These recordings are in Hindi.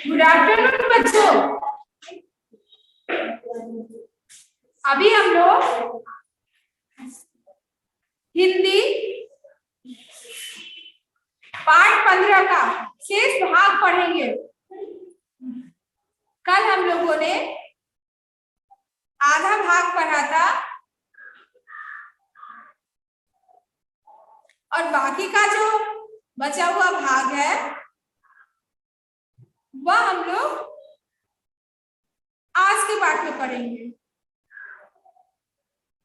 गुड आफ्टरनून बच्चों। अभी हम लोग हिंदी पाठ 15 का शेष भाग पढ़ेंगे। कल हम लोगों ने आधा भाग पढ़ा था और बाकी का जो बचा हुआ भाग है वह हम लोग आज के पाठ में पढ़ेंगे।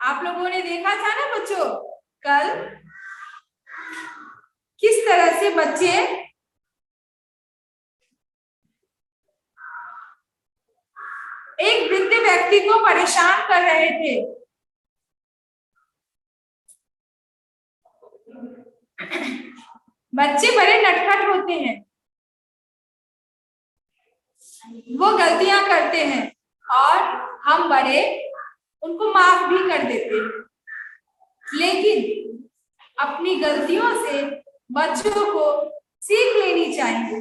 आप लोगों ने देखा था ना बच्चों कल किस तरह से बच्चे एक वृद्ध व्यक्ति को परेशान कर रहे थे। बच्चे बड़े नटखट होते हैं, वो गलतियां करते हैं और हम बड़े उनको माफ भी कर देते हैं, लेकिन अपनी गलतियों से बच्चों को सीख लेनी चाहिए।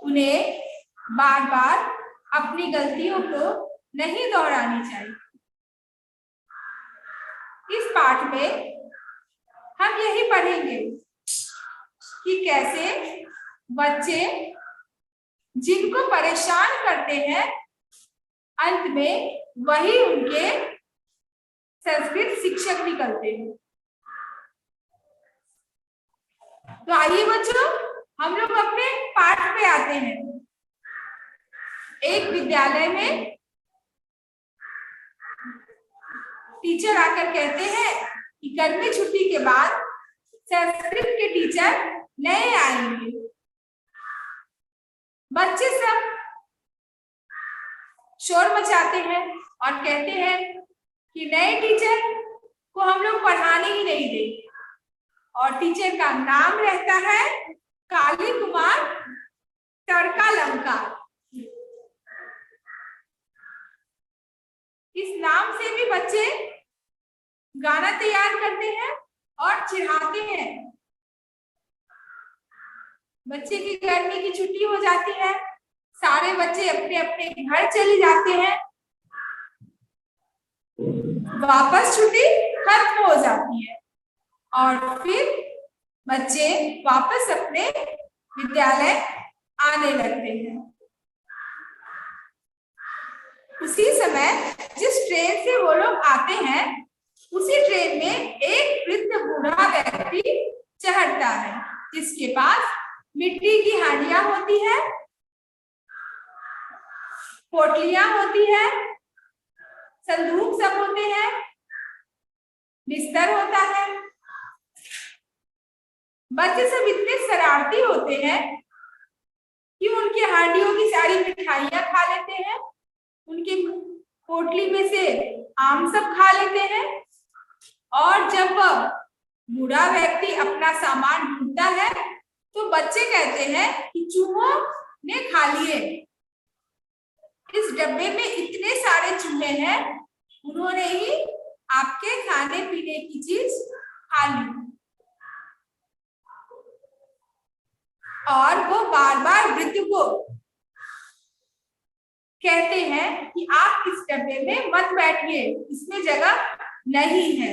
उन्हें बार बार अपनी गलतियों को नहीं दोहरानी चाहिए। इस पाठ में हम यही पढ़ेंगे कि कैसे बच्चे जिनको परेशान करते हैं अंत में वही उनके संस्कृत शिक्षक निकलते हैं। तो आइए बच्चों हम लोग अपने पाठ पे आते हैं। एक विद्यालय में टीचर आकर कहते हैं कि गर्मी छुट्टी के बाद संस्कृत के टीचर नए आएंगे। बच्चे सब शोर मचाते हैं और कहते हैं कि नए टीचर को हम लोग पढ़ाने ही नहीं देंगे और टीचर का नाम रहता है काली कुमार तड़कालंकार। इस नाम से भी बच्चे गाना तैयार करते हैं और चिढ़ाते हैं। बच्चे की गर्मी की छुट्टी हो जाती है, सारे बच्चे अपने अपने घर चले जाते हैं, वापस छुट्टी खत्म हो जाती है और फिर बच्चे वापस अपने विद्यालय आने लगते हैं। उसी समय जिस ट्रेन से वो लोग आते हैं उसी ट्रेन में एक वृद्ध बूढ़ा व्यक्ति चढ़ता है जिसके पास मिट्टी की हांडियां होती है, पोटलियां होती है, संदूक सब होते हैं, बिस्तर होता है। बच्चे सब इतने शरारती होते हैं कि उनकी हांडियों की सारी मिठाइयां खा लेते हैं, उनकी पोटली में से आम सब खा लेते हैं और जब वह बूढ़ा व्यक्ति अपना सामान ढूंढता है तो बच्चे कहते हैं कि चूहों ने खा लिए। इस डब्बे में इतने सारे चूहे हैं, उन्होंने ही आपके खाने पीने की चीज खा ली। और वो बार बार वृद्ध को कहते हैं कि आप इस डब्बे में मत बैठिए, इसमें जगह नहीं है।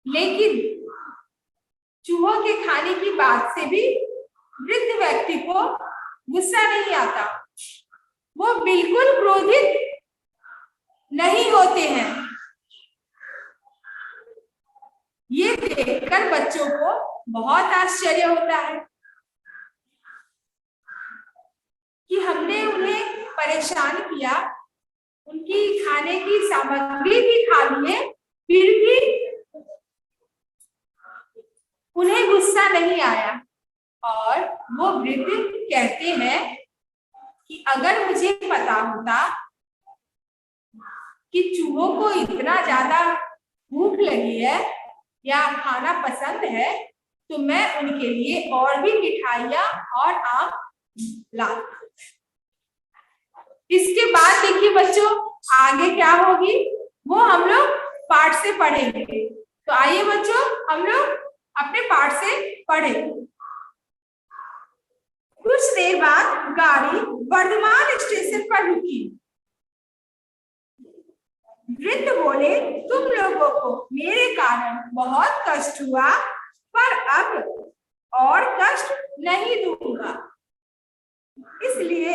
लेकिन चूहों के खाने की बात से भी वृद्ध व्यक्ति को गुस्सा नहीं आता, वो बिल्कुल क्रोधित नहीं होते हैं। ये देखकर बच्चों को बहुत आश्चर्य होता है कि हमने उन्हें परेशान किया, उनकी खाने की सामग्री भी खा लिए, फिर भी उन्हें गुस्सा नहीं आया। और वो वृद्ध कहते हैं कि अगर मुझे पता होता कि चूहों को इतना ज्यादा भूख लगी है या खाना पसंद है तो मैं उनके लिए और भी मिठाइयां और आम लाता। इसके बाद देखिए बच्चों आगे क्या होगी वो हम लोग पाठ से पढ़ेंगे। तो आइए बच्चों हम लोग अपने पाठ से पढ़े। कुछ देर बाद गाड़ी वर्धमान स्टेशन पर रुकी। वृद्ध बोले, तुम लोगों को मेरे कारण बहुत कष्ट हुआ, पर अब और कष्ट नहीं दूंगा, इसलिए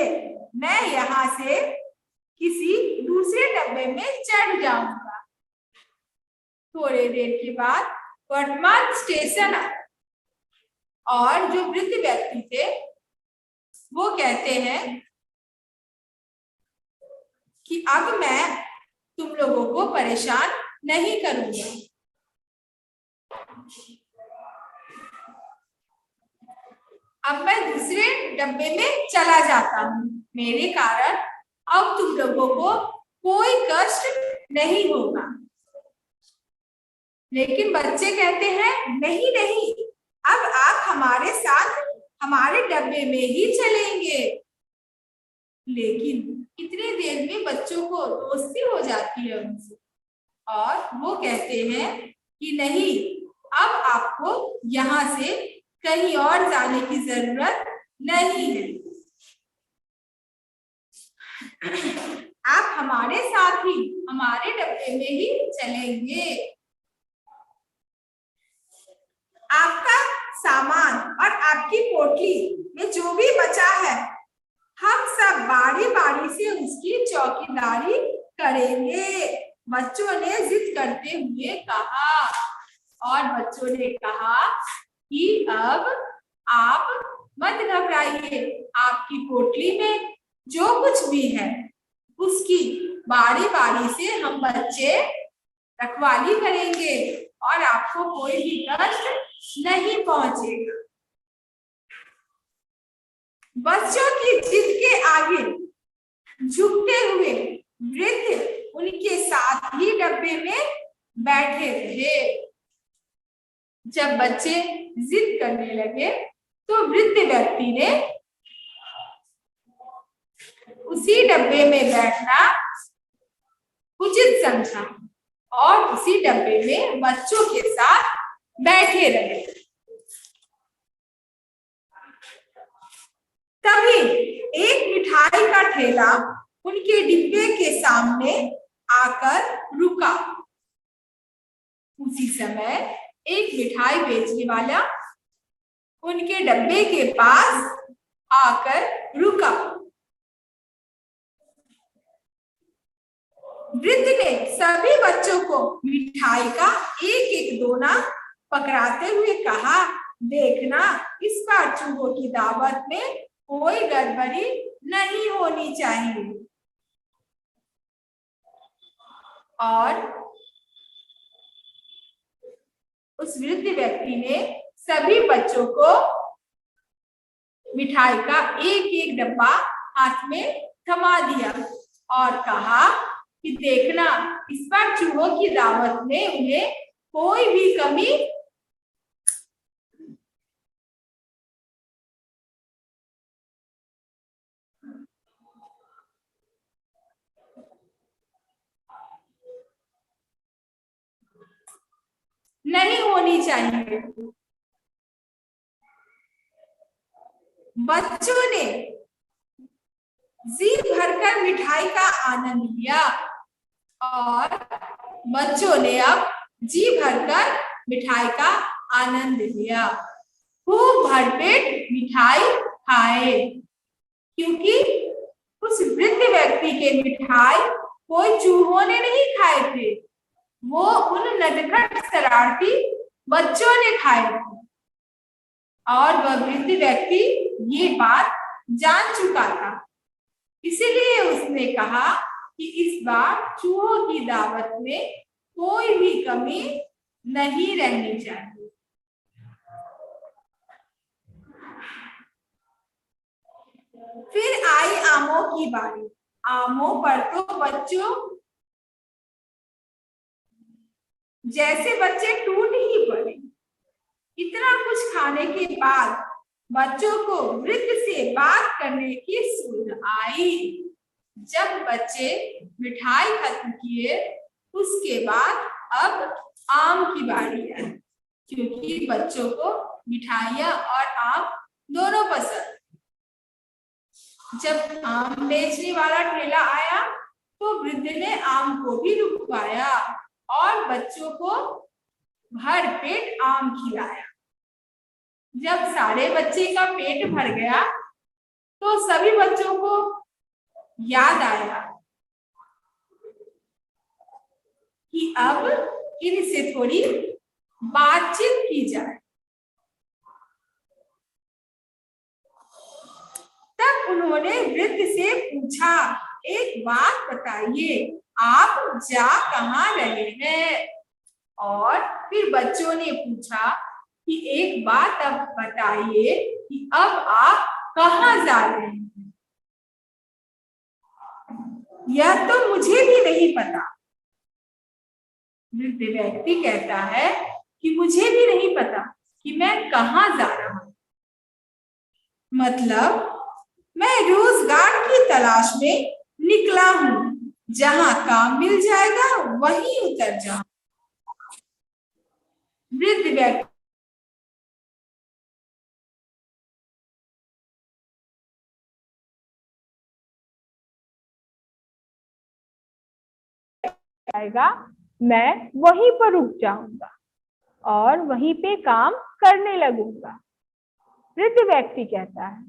मैं यहाँ से किसी दूसरे डब्बे में चढ़ जाऊंगा। थोड़ी देर के बाद वर्धमान स्टेशन और जो वृद्ध व्यक्ति थे वो कहते हैं कि अब मैं तुम लोगों को परेशान नहीं करूंगा। अब मैं दूसरे डब्बे में चला जाता हूँ, मेरे कारण अब तुम लोगों को कोई कष्ट नहीं होगा। लेकिन बच्चे कहते हैं नहीं नहीं, अब आप हमारे साथ हमारे डब्बे में ही चलेंगे। लेकिन इतनी देर में बच्चों को दोस्ती हो जाती है उनसे और वो कहते हैं कि नहीं, अब आपको यहाँ से कहीं और जाने की जरूरत नहीं है, आप हमारे साथ ही हमारे डब्बे में ही चलेंगे। आपका सामान और आपकी पोटली में जो भी बचा है, हम सब बारी बारी से उसकी चौकीदारी करेंगे, बच्चों ने जिद करते हुए कहा। और बच्चों ने कहा कि अब आप मत घबराइए, आपकी पोटली में जो कुछ भी है उसकी बारी बारी से हम बच्चे रखवाली करेंगे और आपको कोई भी कष्ट नहीं पहुंचेगा। बच्चों की जिद के आगे झुकते हुए वृद्ध उनके साथ ही डब्बे में बैठे रहे। जब बच्चे जिद करने लगे तो वृद्ध व्यक्ति ने उसी डब्बे में बैठना उचित समझा और उसी डब्बे में बच्चों के साथ बैठे रहे। तभी एक मिठाई का ठेला उनके डिब्बे के सामने आकर रुका। उसी समय एक मिठाई बेचने वाला उनके डब्बे के पास आकर रुका। वृद्ध ने सभी बच्चों को मिठाई का एक एक दोना पकड़ाते हुए कहा, देखना इस बार चूहों की दावत में कोई गड़बड़ी नहीं होनी चाहिए। और उस वृद्ध व्यक्ति ने सभी बच्चों को मिठाई का एक एक डब्बा हाथ में थमा दिया और कहा कि देखना इस बार चूहों की दावत में उन्हें कोई भी कमी नहीं होनी चाहिए। बच्चों ने जी भरकर मिठाई का आनंद लिया और बच्चों ने अब जी भरकर मिठाई का आनंद लिया, खूब भरपेट मिठाई खाए, क्योंकि उस वृद्ध व्यक्ति के मिठाई कोई चूहों ने नहीं खाए थे, वो उन नटखट शरारती बच्चों ने खाए थे। और वह वृद्ध व्यक्ति ये बात जान चुका था, इसीलिए उसने कहा कि इस बार चूहों की दावत में कोई भी कमी नहीं रहनी चाहिए। फिर आई आमों की बारी। आमों पर तो बच्चों जैसे बच्चे टूट ही पड़े। इतना कुछ खाने के बाद बच्चों को वृद्ध से बात करने की सुध आई। जब बच्चे मिठाई खत्म किए उसके बाद अब आम की बारी है। क्योंकि बच्चों को मिठाइयाँ और आम दोनों पसंद। जब आम बेचने वाला ठेला आया तो वृद्ध ने आम को भी रुकवाया और बच्चों को भर पेट आम खिलाया। जब सारे बच्चे का पेट भर गया तो सभी बच्चों को याद आया कि अब इनसे थोड़ी बातचीत की जाए। तब उन्होंने वृद्ध से पूछा, एक बात बताइए, आप जा कहाँ रहे हैं? और फिर बच्चों ने पूछा कि एक बात अब बताइए कि अब आप कहाँ जा रहे हैं? यह तो मुझे भी नहीं पता। वृद्ध व्यक्ति कहता है कि मुझे भी नहीं पता कि मैं कहाँ जा रहा हूँ। मतलब मैं रोजगार की तलाश में निकला हूँ, जहां काम मिल जाएगा वहीं उतर जाऊं। वृद्ध व्यक्ति आएगा, मैं वहीं पर रुक जाऊंगा और वहीं पे काम करने लगूंगा। वृद्ध व्यक्ति कहता है,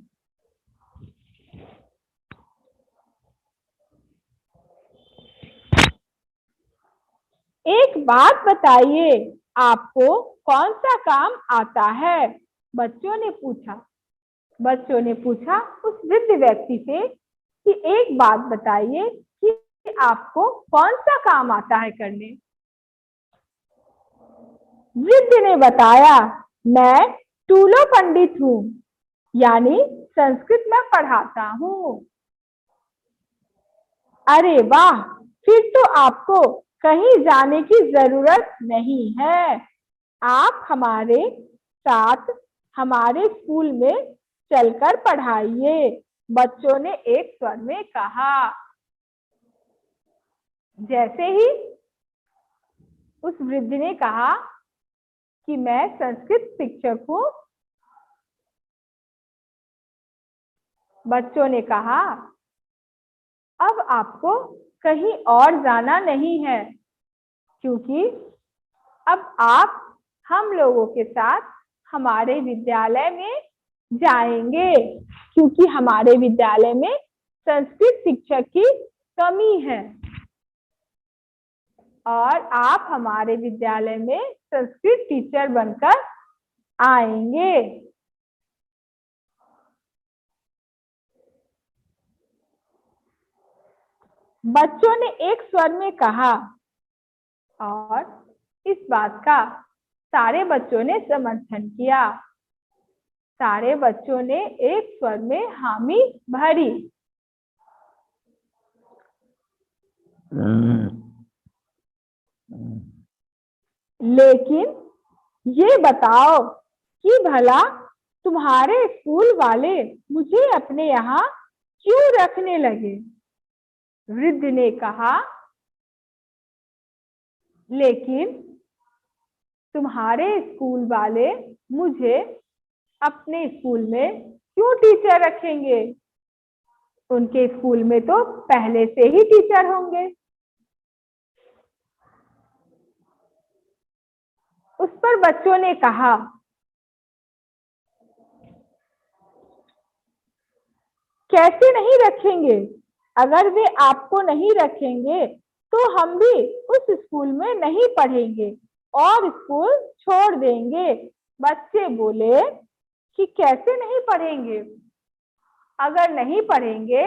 एक बात बताइए, आपको कौन सा काम आता है? बच्चों ने पूछा उस वृद्ध व्यक्ति से कि एक बात बताइए कि आपको कौन सा काम आता है करने? वृद्ध ने बताया, मैं टूलो पंडित हूँ, यानी संस्कृत में पढ़ाता हूँ। अरे वाह, फिर तो आपको कहीं जाने की जरूरत नहीं है, आप हमारे साथ हमारे स्कूल में चलकर पढ़ाइए। बच्चों ने एक स्वर में कहा। जैसे ही उस वृद्ध ने कहा कि मैं संस्कृत शिक्षक हूँ, बच्चों ने कहा, अब आपको कहीं और जाना नहीं है, क्योंकि अब आप हम लोगों के साथ हमारे विद्यालय में जाएंगे, क्योंकि हमारे विद्यालय में संस्कृत शिक्षक की कमी है और आप हमारे विद्यालय में संस्कृत टीचर बनकर आएंगे। बच्चों ने एक स्वर में कहा और इस बात का सारे बच्चों ने समर्थन किया। सारे बच्चों ने एक स्वर में हामी भरी। लेकिन ये बताओ कि भला तुम्हारे स्कूल वाले मुझे अपने यहाँ क्यों रखने लगे? वृद्ध ने कहा, लेकिन तुम्हारे स्कूल वाले मुझे अपने स्कूल में क्यों टीचर रखेंगे? उनके स्कूल में तो पहले से ही टीचर होंगे। उस पर बच्चों ने कहा, कैसे नहीं रखेंगे? अगर वे आपको नहीं रखेंगे तो हम भी उस स्कूल में नहीं पढ़ेंगे और स्कूल छोड़ देंगे। बच्चे बोले कि कैसे नहीं पढ़ेंगे? अगर नहीं पढ़ेंगे,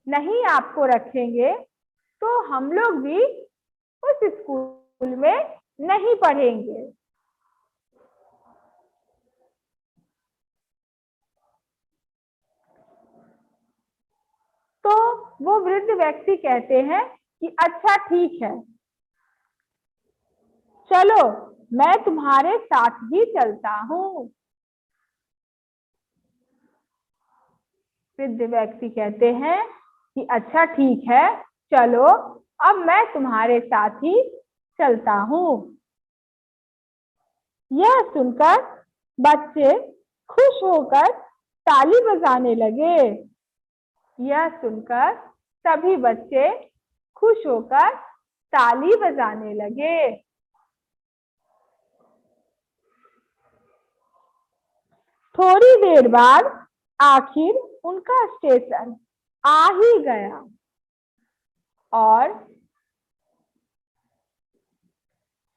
नहीं आपको रखेंगे तो हम लोग भी उस स्कूल में नहीं पढ़ेंगे। तो वो वृद्ध व्यक्ति कहते हैं कि अच्छा ठीक है, चलो मैं तुम्हारे साथ ही चलता हूँ। वृद्ध व्यक्ति कहते हैं कि अच्छा ठीक है, चलो अब मैं तुम्हारे साथ ही चलता हूँ। यह सुनकर बच्चे खुश होकर ताली बजाने लगे। यह सुनकर सभी बच्चे खुश होकर ताली बजाने लगे। थोड़ी देर बाद आखिर उनका स्टेशन आ ही गया और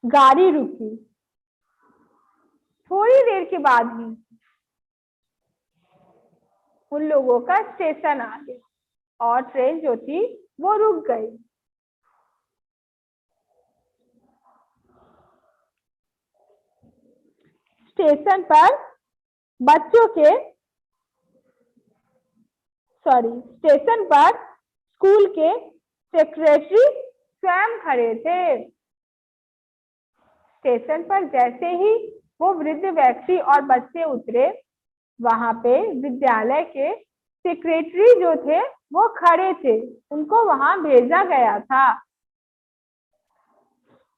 गाड़ी रुकी। थोड़ी देर के बाद ही उन लोगों का स्टेशन आ गया और ट्रेन जो थी वो रुक गई। स्टेशन पर स्टेशन पर स्कूल के सेक्रेटरी स्वयं खड़े थे। स्टेशन पर जैसे ही वो वृद्ध व्यक्ति और बच्चे उतरे, वहां पे विद्यालय के सेक्रेटरी जो थे वो खड़े थे, उनको वहां भेजा गया था।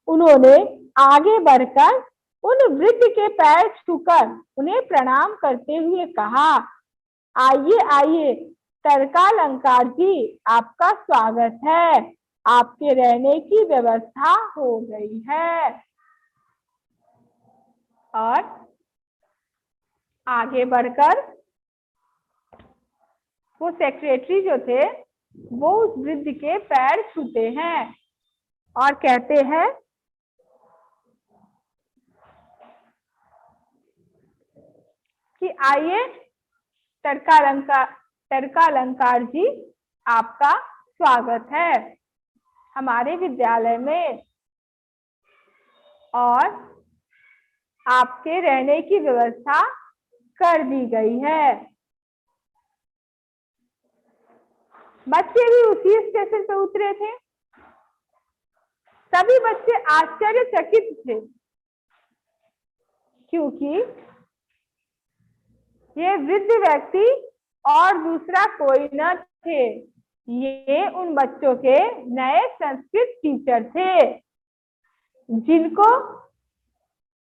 उन्होंने आगे बढ़कर उन वृद्ध के पैर छूकर उन्हें प्रणाम करते हुए कहा, आइए आइए तर्कालंकार जी, आपका स्वागत है, आपके रहने की व्यवस्था हो गई है। और आगे बढ़कर वो सेक्रेटरी जो थे वो उस वृद्ध के पैर छूते हैं और कहते हैं कि आइए तर्कालंकार जी, आपका स्वागत है हमारे विद्यालय में और आपके रहने की व्यवस्था कर दी गई है। बच्चे भी उसी स्टेशन पे उतरे थे। सभी बच्चे आश्चर्यचकित थे क्योंकि ये वृद्ध व्यक्ति और दूसरा कोई न थे, ये उन बच्चों के नए संस्कृत टीचर थे जिनको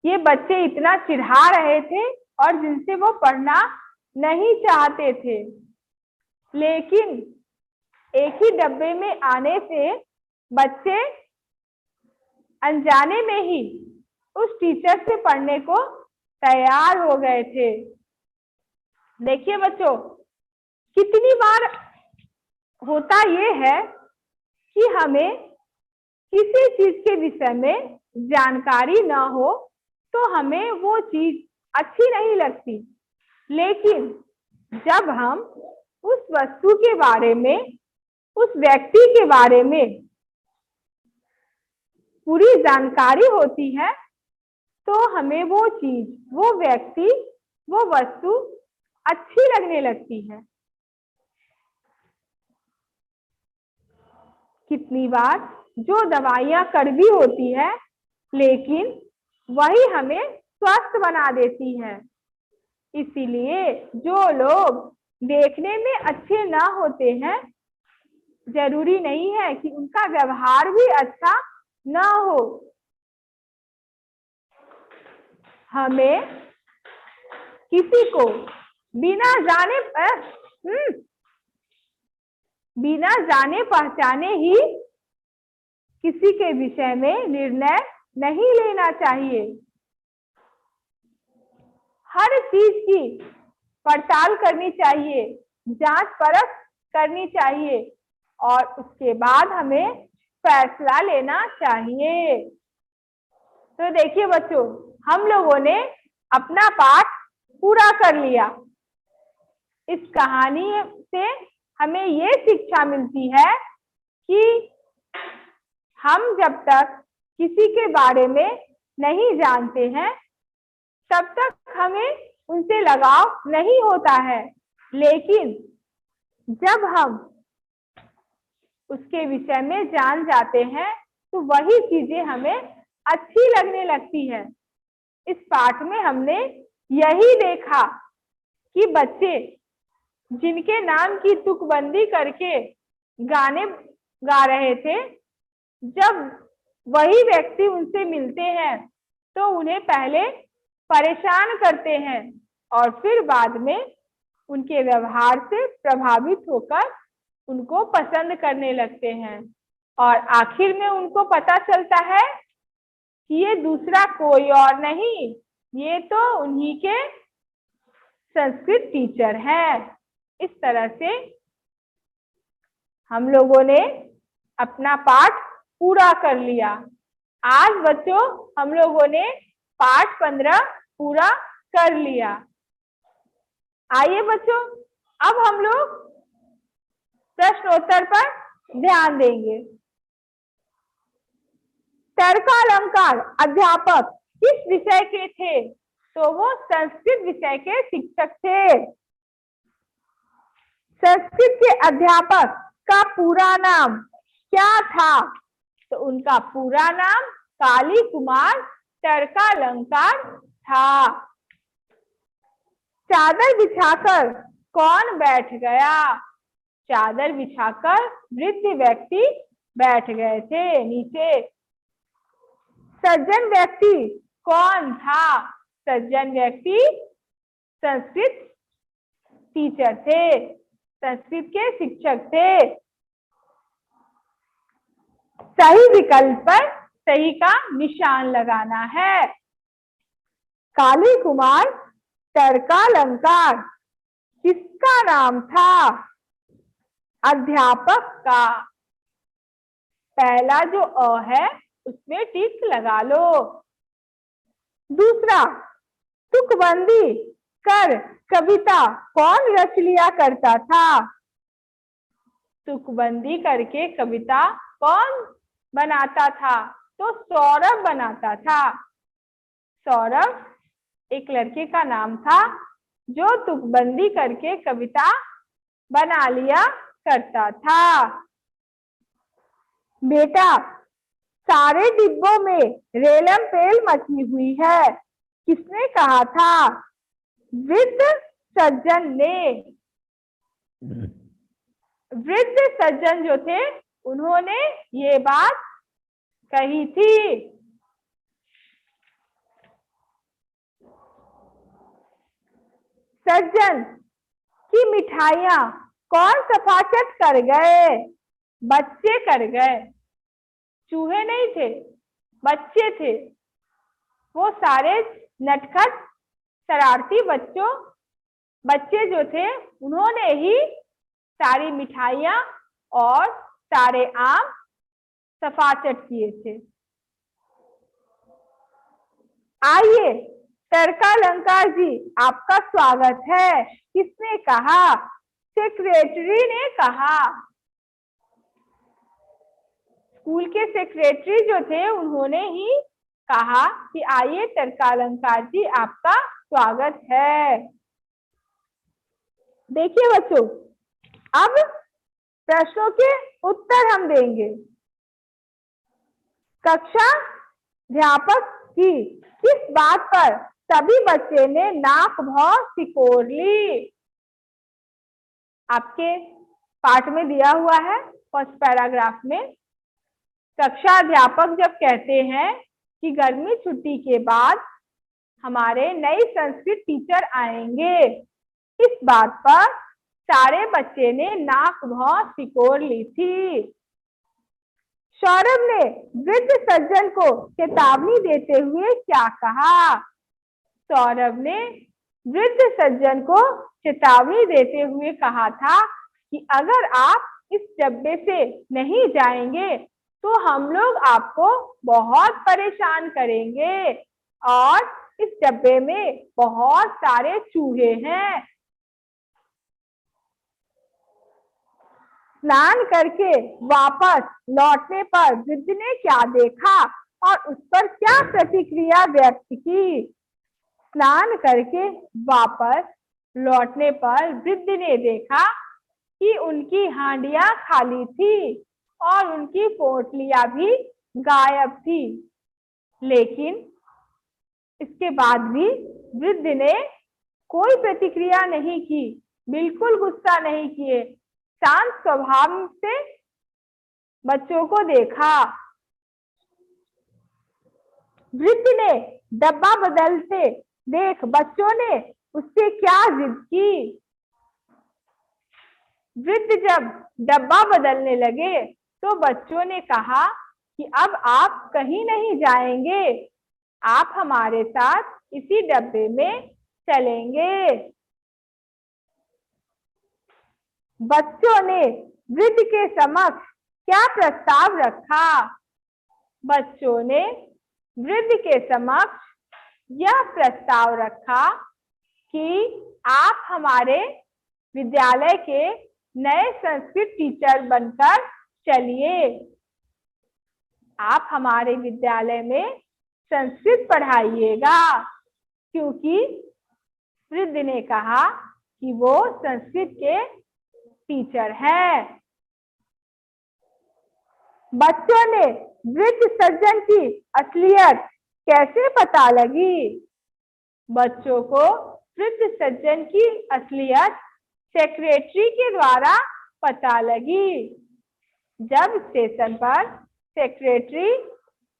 ये बच्चे इतना चिढ़ा रहे थे और जिनसे वो पढ़ना नहीं चाहते थे। लेकिन एक ही डब्बे में आने से बच्चे अनजाने में ही उस टीचर से पढ़ने को तैयार हो गए थे। देखिए बच्चों, कितनी बार होता ये है कि हमें किसी चीज के विषय में जानकारी ना हो तो हमें वो चीज अच्छी नहीं लगती, लेकिन जब हम उस वस्तु के बारे में, उस व्यक्ति के बारे में पूरी जानकारी होती है तो हमें वो चीज, वो व्यक्ति, वो वस्तु अच्छी लगने लगती है। कितनी बार जो दवाइयां कड़वी होती है लेकिन वही हमें स्वस्थ बना देती है। इसीलिए जो लोग देखने में अच्छे ना होते हैं, जरूरी नहीं है कि उनका व्यवहार भी अच्छा ना हो। हमें किसी को बिना जाने पहचाने ही किसी के विषय में निर्णय नहीं लेना चाहिए। हर चीज की पड़ताल करनी चाहिए, जांच परख करनी चाहिए और उसके बाद हमें फैसला लेना चाहिए। तो देखिए बच्चों, हम लोगों ने अपना पाठ पूरा कर लिया। इस कहानी से हमें ये शिक्षा मिलती है कि हम जब तक किसी के बारे में नहीं जानते हैं तब तक हमें उनसे लगाव नहीं होता है, लेकिन जब हम उसके विषय में जान जाते हैं तो वही चीजें हमें अच्छी लगने लगती है। इस पाठ में हमने यही देखा कि बच्चे जिनके नाम की तुकबंदी करके गाने गा रहे थे, जब वही व्यक्ति उनसे मिलते हैं तो उन्हें पहले परेशान करते हैं और फिर बाद में उनके व्यवहार से प्रभावित होकर उनको पसंद करने लगते हैं और आखिर में उनको पता चलता है कि ये दूसरा कोई और नहीं, ये तो उन्हीं के संस्कृत टीचर हैं। इस तरह से हम लोगों ने अपना पाठ पूरा कर लिया। आज बच्चों हम लोगों ने पाठ 15 पूरा कर लिया। आइए बच्चों, अब हम लोग प्रश्नोत्तर पर ध्यान देंगे। तर्कालंकार अध्यापक किस विषय के थे? तो वो संस्कृत विषय के शिक्षक थे। संस्कृत के अध्यापक का पूरा नाम क्या था? तो उनका पूरा नाम काली कुमार तर्कालंकार था। चादर बिछाकर कौन बैठ गया? चादर बिछाकर वृद्ध व्यक्ति बैठ गए थे नीचे। सज्जन व्यक्ति कौन था? सज्जन व्यक्ति संस्कृत टीचर थे, संस्कृत के शिक्षक थे। सही विकल्प पर सही का निशान लगाना है। काली कुमार तर्कालंकार किसका नाम था? अध्यापक का। पहला जो अ है उसमें टिक लगा लो। दूसरा, तुकबंदी कर कविता कौन रच लिया करता था? तुकबंदी करके कविता कौन बनाता था? तो सौरभ बनाता था। सौरभ एक लड़के का नाम था जो तुकबंदी करके कविता बना लिया करता था। बेटा, सारे डिब्बों में रेलम पेल मची हुई है, किसने कहा था? वृद्ध सज्जन ने। वृद्ध सज्जन जो थे उन्होंने ये बात कही थी। सज्जन की मिठाइयां कौन सफाचट कर गए? बच्चे कर गए। चूहे नहीं थे, बच्चे थे। वो सारे नटखट शरारती बच्चे जो थे उन्होंने ही सारी मिठाइयां और सारे आम सफाचट किए थे। आइए, तर्कालंकार जी आपका स्वागत है। किसने कहा? सेक्रेटरी ने कहा। स्कूल के सेक्रेटरी जो थे उन्होंने ही कहा कि आइए तर्कालंकार जी आपका स्वागत है। देखिए बच्चों, अब प्रश्नों के उत्तर हम देंगे। कक्षा अध्यापक की किस बात पर सभी बच्चे ने नाक भौं सिकोड़ ली? आपके पाठ में दिया हुआ है फर्स्ट पैराग्राफ में। कक्षा अध्यापक जब कहते हैं कि गर्मी छुट्टी के बाद हमारे नए संस्कृत टीचर आएंगे, इस बात पर सारे बच्चे ने नाक भौं सिकोड़ ली थी। सौरभ ने वृद्ध सज्जन को चेतावनी देते हुए क्या कहा? सौरभ ने वृद्ध सज्जन को चेतावनी देते हुए कहा था कि अगर आप इस डब्बे से नहीं जाएंगे तो हम लोग आपको बहुत परेशान करेंगे और इस डब्बे में बहुत सारे चूहे हैं। स्नान करके वापस लौटने पर वृद्ध ने क्या देखा और उस पर क्या प्रतिक्रिया व्यक्त की? स्नान करके वापस लौटने पर वृद्ध ने देखा कि उनकी हांडियां खाली थी और उनकी पोटलियां भी गायब थी। लेकिन इसके बाद भी वृद्ध ने कोई प्रतिक्रिया नहीं की, बिल्कुल गुस्सा नहीं किए, शांत स्वभाव से बच्चों को देखा। वृद्ध ने डब्बा बदलते देख बच्चों ने उससे क्या जिद की। वृद्ध जब डब्बा बदलने लगे तो बच्चों ने कहा कि अब आप कहीं नहीं जाएंगे, आप हमारे साथ इसी डब्बे में चलेंगे। बच्चों ने वृद्ध के समक्ष क्या प्रस्ताव रखा। बच्चों ने वृद्ध के समक्ष यह प्रस्ताव रखा कि आप हमारे विद्यालय के नए संस्कृत टीचर बनकर चलिए, आप हमारे विद्यालय में संस्कृत पढ़ाइएगा, क्योंकि वृद्ध ने कहा कि वो संस्कृत के टीचर हैं। बच्चों ने वृद्ध सज्जन की असलियत कैसे पता लगी। बच्चों को वृद्ध सज्जन की असलियत सेक्रेटरी के द्वारा पता लगी। जब स्टेशन पर सेक्रेटरी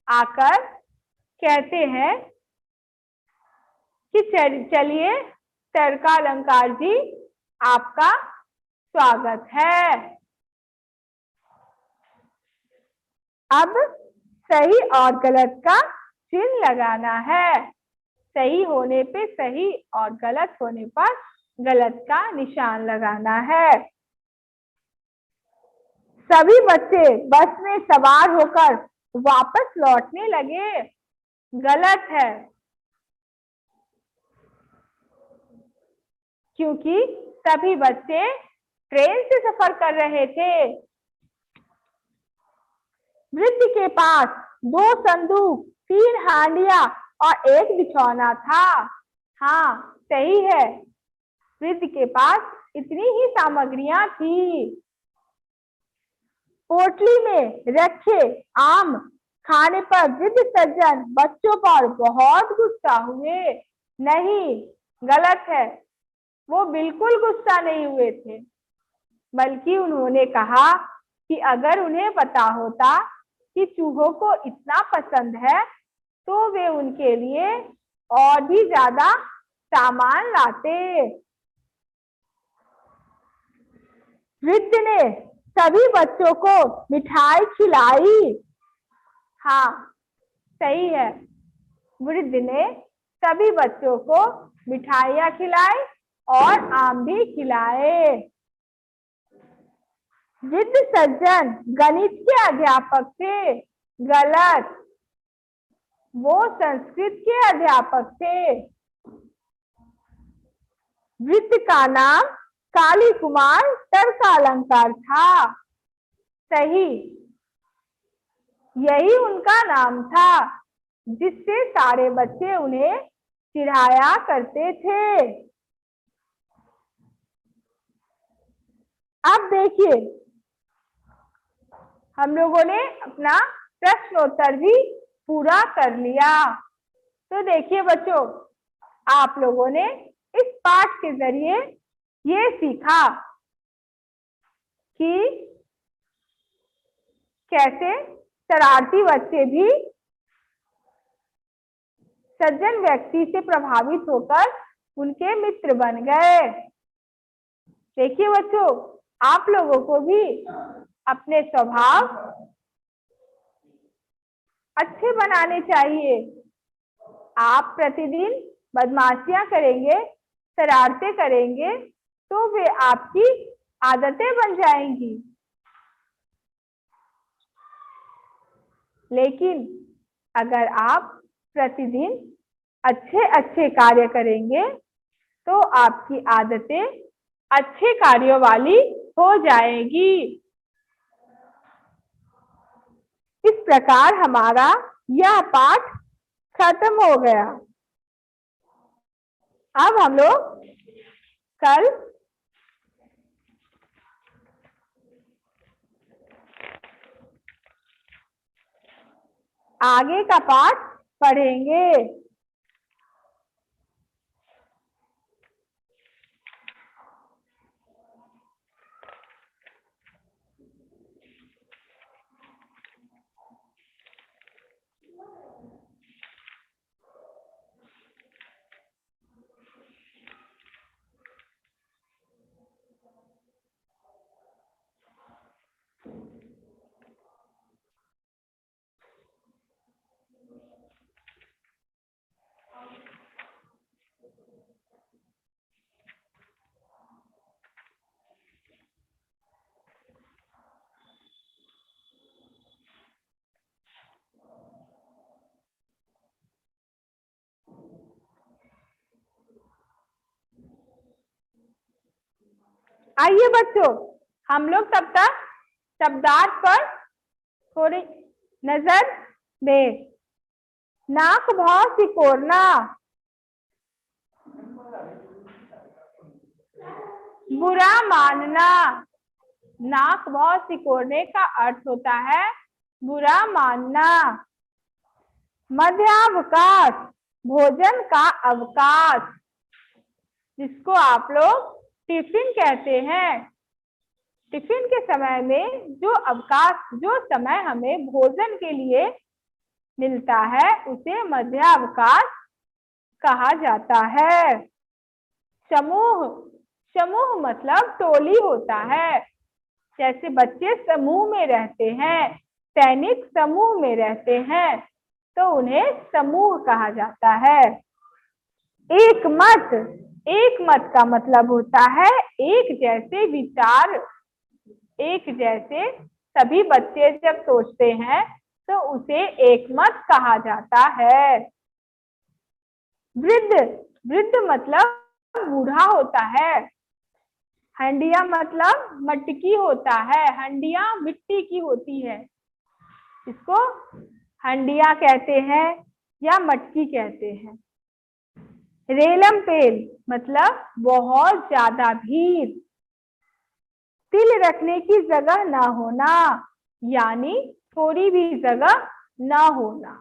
आकर कहते हैं कि चलिए तर्कालंकार जी, आपका स्वागत है। अब सही और गलत का चिन्ह लगाना है। सही होने पे सही और गलत होने पर गलत का निशान लगाना है। सभी बच्चे बस में सवार होकर वापस लौटने लगे। गलत है, क्योंकि सभी बच्चे ट्रेन से सफर कर रहे थे। वृद्ध के पास 2 संदूक, 3 हांडिया और 1 बिछौना था। हाँ, सही है, वृद्ध के पास इतनी ही सामग्रियां थी। पोटली में रखे आम खाने पर वृद्ध सज्जन बच्चों पर बहुत गुस्सा हुए। नहीं, गलत है, वो बिल्कुल गुस्सा नहीं हुए थे, बल्कि उन्होंने कहा कि अगर उन्हें पता होता कि चूहों को इतना पसंद है तो वे उनके लिए और भी ज्यादा सामान लाते। वृद्ध ने सभी बच्चों को मिठाई खिलाई। हाँ, सही है, वृद्ध ने सभी बच्चों को मिठाइयाँ खिलाई और आम भी खिलाए। वृद्ध सज्जन गणित के अध्यापक थे। गलत, वो संस्कृत के अध्यापक थे। वृद्ध का नाम काली कुमार तर्कालंकार था। सही, यही उनका नाम था जिससे सारे बच्चे उन्हें चिढ़ाया करते थे। अब देखिए, हम लोगों ने अपना प्रश्नोत्तर भी पूरा कर लिया। तो देखिए बच्चों, आप लोगों ने इस पाठ के जरिए ये सीखा कि कैसे शरारती बच्चे भी सज्जन व्यक्ति से प्रभावित होकर उनके मित्र बन गए। देखिए बच्चों, आप लोगों को भी अपने स्वभाव अच्छे बनाने चाहिए। आप प्रतिदिन बदमाशियां करेंगे, शरारतें करेंगे, तो वे आपकी आदतें बन जाएंगी। लेकिन अगर आप प्रतिदिन अच्छे अच्छे कार्य करेंगे तो आपकी आदतें अच्छे कार्यों वाली हो जाएगी। इस प्रकार हमारा यह पाठ खत्म हो गया। अब हम लोग कल आगे का पाठ पढ़ेंगे। आइए बच्चों, हम लोग तब तक शब्दार्थ पर थोड़ी नजर दें। नाक भौं सिकोड़ना, बुरा मानना। नाक भौं सिकोड़ने का अर्थ होता है बुरा मानना। मध्यावकाश, भोजन का अवकाश, जिसको आप लोग टिफिन कहते हैं। टिफिन के समय में जो अवकाश, जो समय हमें भोजन के लिए मिलता है, उसे मध्यावकाश कहा जाता है। समूह, समूह मतलब टोली होता है। जैसे बच्चे समूह में रहते हैं, सैनिक समूह में रहते हैं, तो उन्हें समूह कहा जाता है। एक मत, एक मत का मतलब होता है एक जैसे विचार, एक जैसे सभी बच्चे जब सोचते हैं तो उसे एक मत कहा जाता है। वृद्ध, वृद्ध मतलब बूढ़ा होता है। हंडिया मतलब मटकी होता है, हंडिया मिट्टी की होती है, इसको हंडिया कहते हैं या मटकी कहते हैं। रेलम पेल मतलब बहुत ज्यादा भीड़। तिल रखने की जगह ना होना, यानी थोड़ी भी जगह ना होना।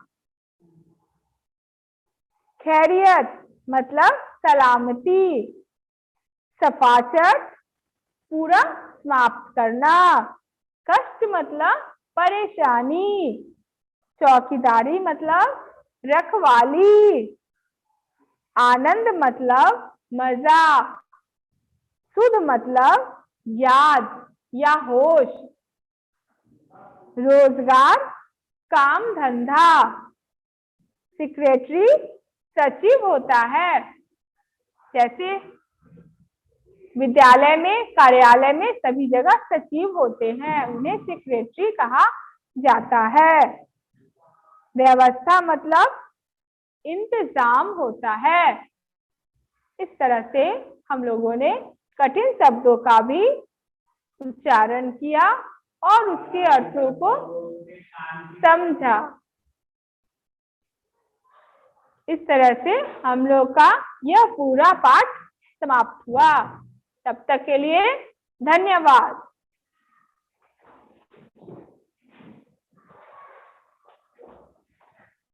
खैरियत मतलब सलामती। सफाचट पूरा समाप्त करना। कष्ट मतलब परेशानी। चौकीदारी मतलब रखवाली। आनंद मतलब मजा। सुध मतलब याद या होश। रोजगार काम धंधा। सेक्रेटरी सचिव होता है। जैसे विद्यालय में, कार्यालय में सभी जगह सचिव होते हैं, उन्हें सेक्रेटरी कहा जाता है। व्यवस्था मतलब इंतजाम होता है। इस तरह से हम लोगों ने कठिन शब्दों का भी उच्चारण किया और उसके अर्थों को समझा। इस तरह से हम लोग का यह पूरा पाठ समाप्त हुआ। तब तक के लिए धन्यवाद।